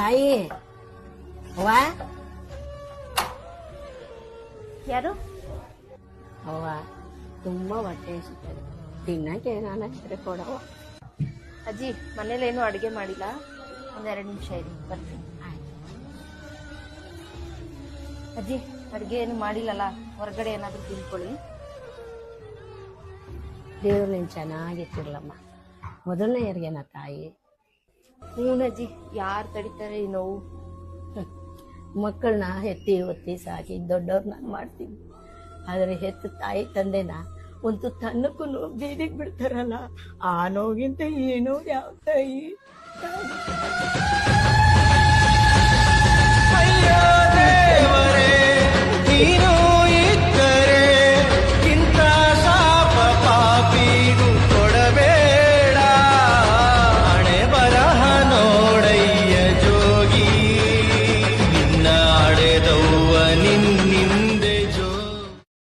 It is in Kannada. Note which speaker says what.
Speaker 1: ತಾಯಿ ಅವ್ವ
Speaker 2: ಯಾರು?
Speaker 1: ಅವ್ವ ತುಂಬಾ ಹೊಟ್ಟೆ ಹಸಿತದೆ, ತಿನ್ನಕ್ಕೆ ಏನಾನ ಇದ್ರೆ ಕೊಡವ.
Speaker 2: ಅಜ್ಜಿ ಮನೇಲೇನು ಅಡಿಗೆ ಮಾಡಿಲ್ಲ, ಒಂದೆರಡು ನಿಮಿಷ ಇರಿ ಬರ್ತೀನಿ. ಅಜ್ಜಿ ಅಡಿಗೆ ಏನು ಮಾಡಿಲ್ಲಲ್ಲ, ಹೊರಗಡೆ ಏನಾದ್ರು ತಿನ್ಕೊಳ್ಳಿ.
Speaker 1: ದೇವ್ರು ನೀನು ಚೆನ್ನಾಗಿತ್ತಿರ್ಲಮ್ಮ, ಮೊದಲನೇ ಯಾರಿಗೇನ ತಾಯಿ?
Speaker 2: ಹೂನಜ್ಜಿ, ಯಾರು ತಡಿತಾರೆ ಈ ನೋವು?
Speaker 1: ಮಕ್ಕಳನ್ನ ಎತ್ತಿ ಒತ್ತಿ ಸಾಕಿ ದೊಡ್ಡವ್ರನ್ನ ಮಾಡ್ತೀನಿ, ಆದರೆ ಹೆತ್ತು ತಾಯಿ ತಂದೆನ ಒಂದು ತನ್ನಕ್ಕೂ ನೋವು ಬೀದಿಗೆ ಬಿಡ್ತಾರಲ್ಲ, ಆ ನೋವಿಗಿಂತ ಈ ನೋವು ಯಾವ ತಾಯಿ?
Speaker 3: ಅಯ್ಯೋ ದೇವರೇ ನೀನು